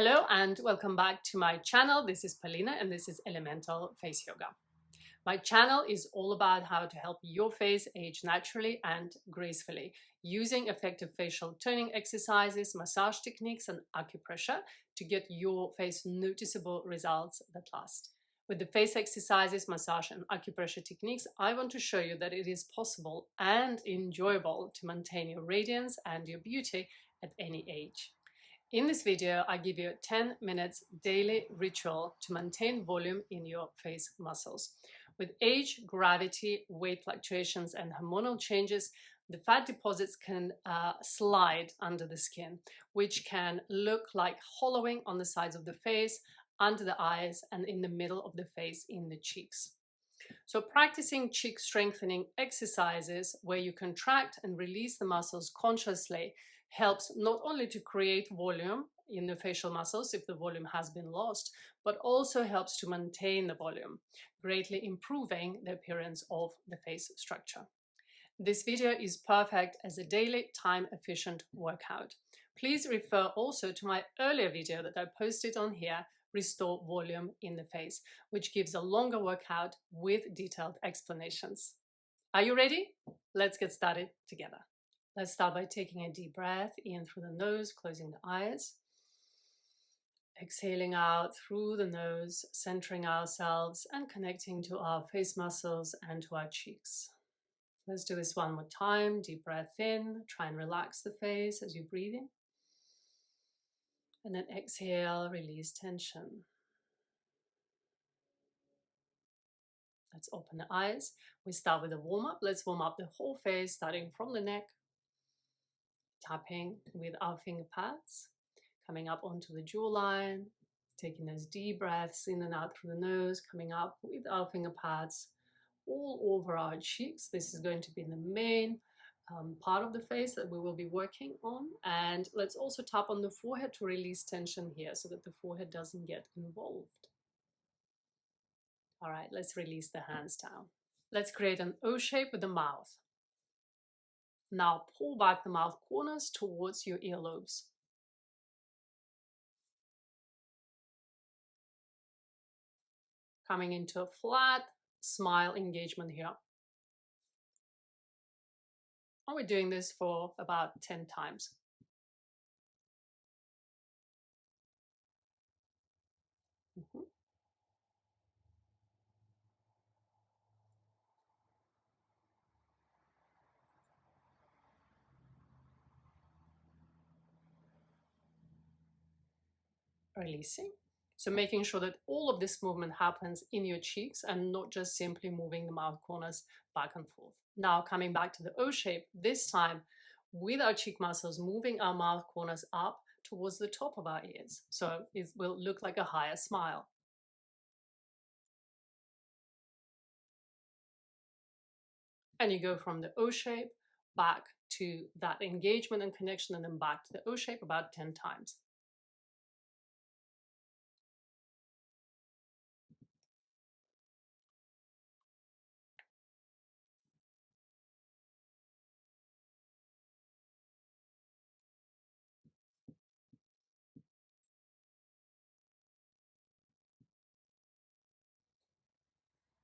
Hello and welcome back to my channel. This is Polina and this is Elemental Face Yoga. My channel is all about how to help your face age naturally and gracefully using effective facial toning exercises, massage techniques and acupressure to get your face noticeable results that last. With the face exercises, massage and acupressure techniques, I want to show you that it is possible and enjoyable to maintain your radiance and your beauty at any age. In this video, I give you a 10 minutes daily ritual to maintain volume in your face muscles. With age, gravity, weight fluctuations, and hormonal changes, the fat deposits can slide under the skin, which can look like hollowing on the sides of the face, under the eyes, and in the middle of the face in the cheeks. So practicing cheek strengthening exercises where you contract and release the muscles consciously helps not only to create volume in the facial muscles if the volume has been lost, but also helps to maintain the volume, greatly improving the appearance of the face structure. This video is perfect as a daily time-efficient workout. Please refer also to my earlier video that I posted on here, Restore Volume in the Face, which gives a longer workout with detailed explanations. Are you ready? Let's get started together. Let's start by taking a deep breath in through the nose, closing the eyes. Exhaling out through the nose, centering ourselves and connecting to our face muscles and to our cheeks. Let's do this one more time. Deep breath in. Try and relax the face as you breathe in. And then exhale, release tension. Let's open the eyes. We start with a warm-up. Let's warm up the whole face, starting from the neck. Tapping with our finger pads, coming up onto the jawline, taking those deep breaths in and out through the nose, coming up with our finger pads all over our cheeks. This is going to be the main part of the face that we will be working on. And let's also tap on the forehead to release tension here so that the forehead doesn't get involved. All right, let's release the hands down. Let's create an O shape with the mouth. Now pull back the mouth corners towards your earlobes. Coming into a flat smile engagement here. And we're doing this for about 10 times. Releasing. So making sure that all of this movement happens in your cheeks and not just simply moving the mouth corners back and forth. Now coming back to the O shape, this time with our cheek muscles moving our mouth corners up towards the top of our ears. So it will look like a higher smile. And you go from the O shape back to that engagement and connection and then back to the O shape about 10 times.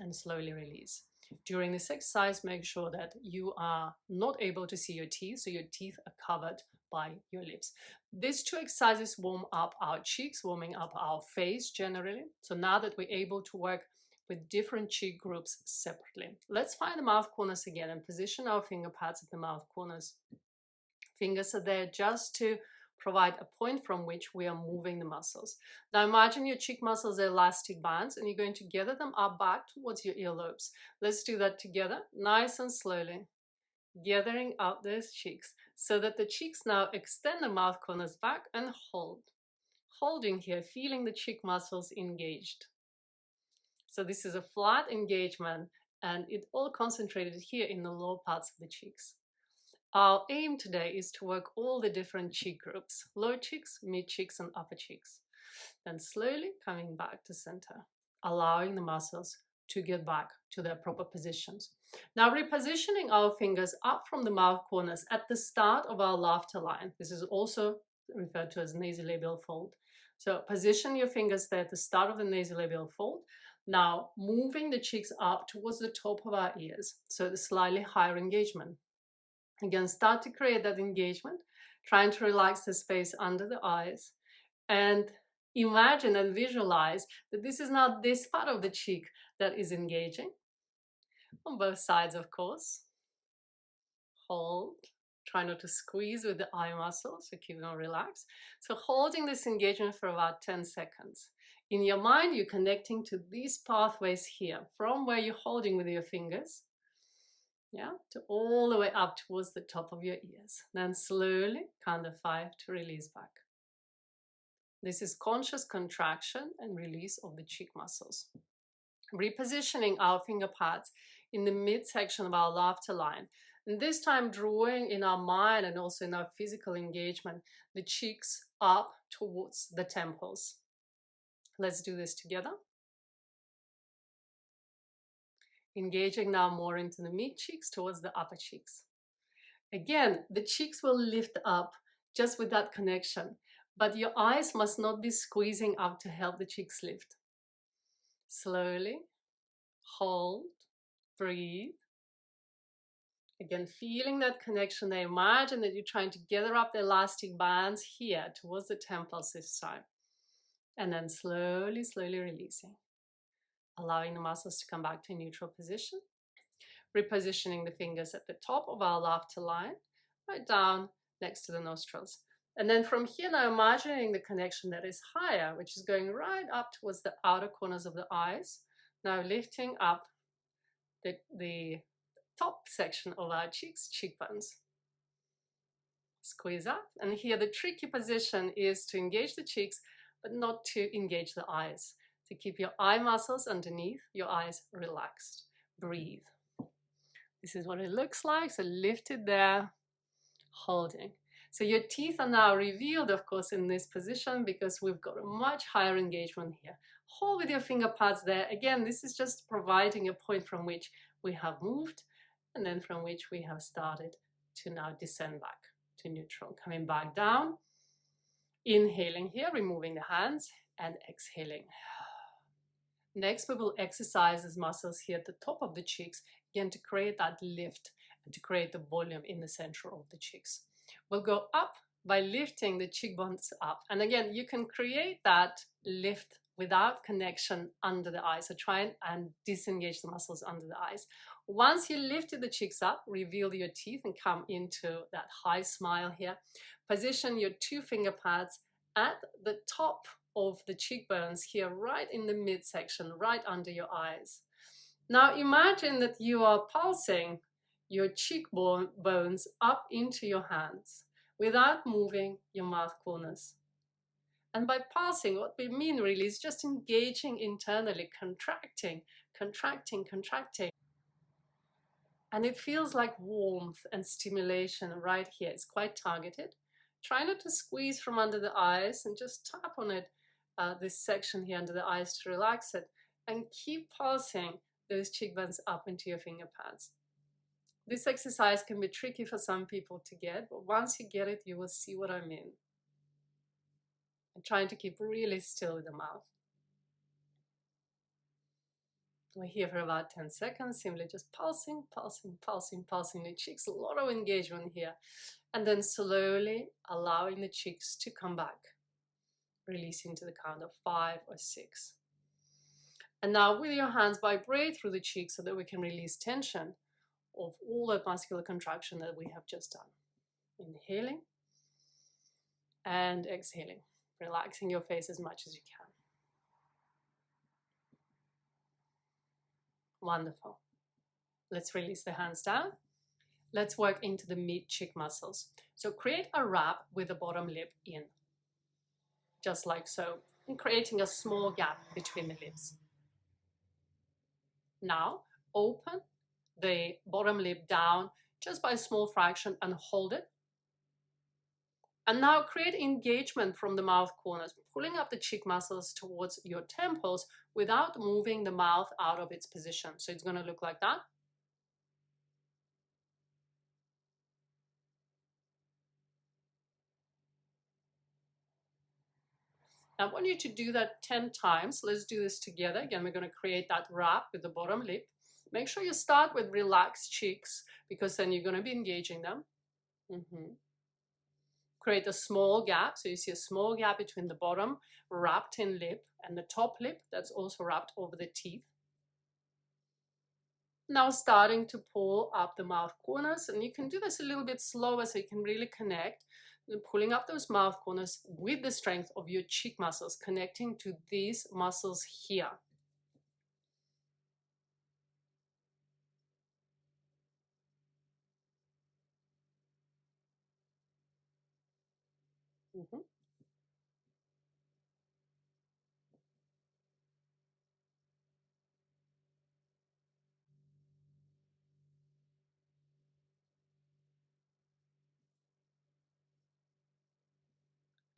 And slowly release. During this exercise, make sure that you are not able to see your teeth, so your teeth are covered by your lips. These two exercises warm up our cheeks, warming up our face generally. So now that we're able to work with different cheek groups separately, let's find the mouth corners again and position our finger pads at the mouth corners. Fingers are there just to provide a point from which we are moving the muscles. Now imagine your cheek muscles are elastic bands and you're going to gather them up back towards your earlobes. Let's do that together, nice and slowly, gathering out those cheeks so that the cheeks now extend the mouth corners back and hold. Holding here, feeling the cheek muscles engaged. So this is a flat engagement and it all concentrated here in the lower parts of the cheeks. Our aim today is to work all the different cheek groups, low cheeks, mid cheeks, and upper cheeks. Then slowly coming back to center, allowing the muscles to get back to their proper positions. Now repositioning our fingers up from the mouth corners at the start of our laughter line. This is also referred to as nasolabial fold. So position your fingers there at the start of the nasolabial fold. Now moving the cheeks up towards the top of our ears, so the slightly higher engagement. Again, start to create that engagement, trying to relax the space under the eyes, and imagine and visualize that this is not this part of the cheek that is engaging, on both sides, of course. Hold. Try not to squeeze with the eye muscles, so keep them relaxed. So holding this engagement for about 10 seconds. In your mind, you're connecting to these pathways here, from where you're holding with your fingers, yeah, to all the way up towards the top of your ears. Then slowly count to 5 to release back. This is conscious contraction and release of the cheek muscles. Repositioning our finger pads in the midsection of our laughter line. And this time drawing in our mind and also in our physical engagement, the cheeks up towards the temples. Let's do this together. Engaging now more into the mid cheeks towards the upper cheeks. Again, the cheeks will lift up just with that connection, but your eyes must not be squeezing up to help the cheeks lift. Slowly, hold, breathe. Again, feeling that connection there. Imagine that you're trying to gather up the elastic bands here towards the temples this time. And then slowly, slowly releasing. Allowing the muscles to come back to a neutral position. Repositioning the fingers at the top of our laughter line, right down next to the nostrils. And then from here now imagining the connection that is higher, which is going right up towards the outer corners of the eyes. Now lifting up the top section of our cheeks, cheekbones. Squeeze up. And here the tricky position is to engage the cheeks, but not to engage the eyes. To keep your eye muscles underneath, your eyes relaxed. Breathe. This is what it looks like. So lift it there, holding. So your teeth are now revealed, of course, in this position because we've got a much higher engagement here. Hold with your finger pads there. Again, this is just providing a point from which we have moved and then from which we have started to now descend back to neutral. Coming back down, inhaling here, removing the hands and exhaling. Next, we will exercise these muscles here at the top of the cheeks, again to create that lift and to create the volume in the center of the cheeks. We'll go up by lifting the cheekbones up. And again, you can create that lift without connection under the eyes. So try and disengage the muscles under the eyes. Once you lifted the cheeks up, reveal your teeth and come into that high smile here. Position your two finger pads at the top of the cheekbones here, right in the midsection, right under your eyes. Now imagine that you are pulsing your cheekbones up into your hands without moving your mouth corners. And by pulsing, what we mean really is just engaging internally, contracting, contracting, contracting. And it feels like warmth and stimulation right here. It's quite targeted. Try not to squeeze from under the eyes and just tap on it, this section here under the eyes to relax it. And keep pulsing those cheekbones up into your finger pads. This exercise can be tricky for some people to get, but once you get it, you will see what I mean. And trying to keep really still with the mouth. We're here for about 10 seconds, simply just pulsing, pulsing, pulsing, pulsing the cheeks, a lot of engagement here. And then slowly allowing the cheeks to come back, releasing to the count of 5 or 6. And now with your hands, vibrate through the cheeks so that we can release tension of all that muscular contraction that we have just done. Inhaling and exhaling, relaxing your face as much as you can. Wonderful. Let's release the hands down. Let's work into the mid-cheek muscles. So create a wrap with the bottom lip in, just like so, and creating a small gap between the lips. Now, open the bottom lip down just by a small fraction and hold it. And now create engagement from the mouth corners, pulling up the cheek muscles towards your temples without moving the mouth out of its position. So it's going to look like that. I want you to do that 10 times. Let's do this together. Again, we're going to create that wrap with the bottom lip. Make sure you start with relaxed cheeks because then you're going to be engaging them. Create a small gap. So you see a small gap between the bottom wrapped in lip and the top lip that's also wrapped over the teeth. Now starting to pull up the mouth corners, and you can do this a little bit slower so you can really connect. And pulling up those mouth corners with the strength of your cheek muscles, connecting to these muscles here.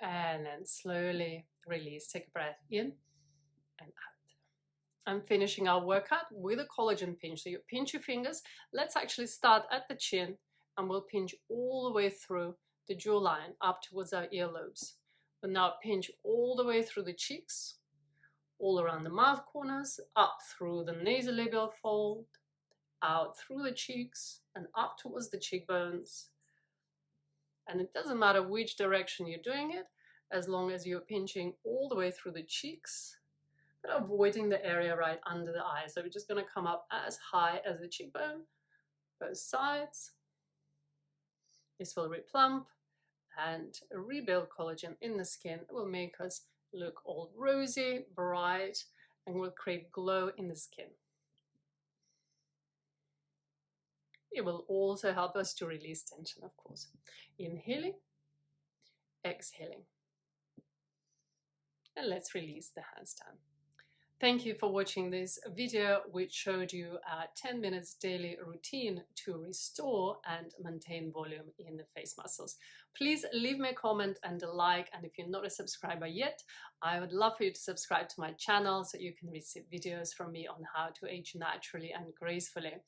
And then slowly release. Take a breath in and out. I'm finishing our workout with a collagen pinch. So you pinch your fingers. Let's actually start at the chin and we'll pinch all the way through the jawline up towards our earlobes. But now pinch all the way through the cheeks, all around the mouth corners, up through the nasolabial fold, out through the cheeks and up towards the cheekbones. And it doesn't matter which direction you're doing it, as long as you're pinching all the way through the cheeks, but avoiding the area right under the eye. So we're just going to come up as high as the cheekbone, both sides. This will replump and rebuild collagen in the skin. It will make us look all rosy, bright, and will create glow in the skin. It will also help us to release tension, of course. Inhaling, exhaling. And let's release the hands down. Thank you for watching this video, which showed you a 10 minutes daily routine to restore and maintain volume in the face muscles. Please leave me a comment and a like, and if you're not a subscriber yet, I would love for you to subscribe to my channel so you can receive videos from me on how to age naturally and gracefully.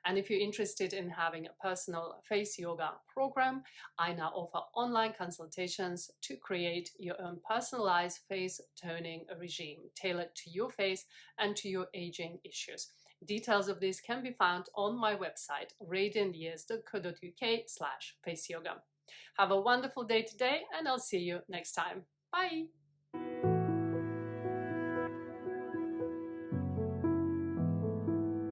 And if you're interested in having a personal face yoga program, I now offer online consultations to create your own personalized face toning regime tailored to your face and to your aging issues. Details of this can be found on my website, radiantyears.co.uk/faceyoga. Have a wonderful day today, and I'll see you next time. Bye!